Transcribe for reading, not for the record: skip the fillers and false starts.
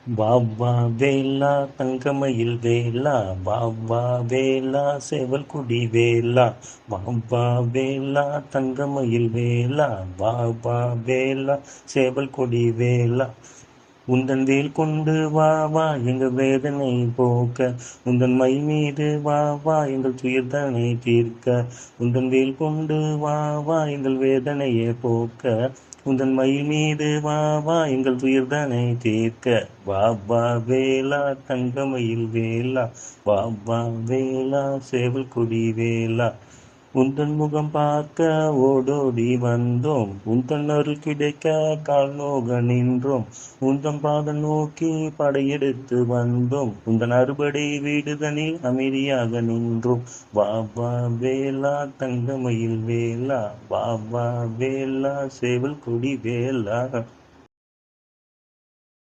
பாபா வேலா தங்கமயில் வேலா, பாபா வேலா சேவல் குடி வேலா, பாபா வேலா தங்கமயில் வேலா, பாபா வேலா சேவல் கொடி வேலா. உந்தன் வேல் கொண்டு வா வா எங்கள் வேதனை போக்க, உந்தன் மை மீது வா வா எங்கள் துயர்தனை தீர்க்க. உந்தன் வேல் கொண்டு வா வா எங்கள் வேதனையை போக்க, உந்தன் மை மீது வா வா எங்கள் துயர்தனை தீர்க்க. பாபா வேலா தங்கமயில் வேலா, பாபா வேலா சேவல் கொடி வேலா. உந்தன் முகம் பார்க்க ஓடோடி வந்தோம், உந்தன் அருள் கிடைக்க கால் நோக நின்றோம். உந்தன் பாதம் நோக்கி படையெடுத்து வந்தோம், உந்தன் அறுபடை வீடுதனில் அமைதியாக நின்றோம். பாபா வேலா தங்கமயில் வேலா, பாபா வேலா சேவல் கொடி வேலா.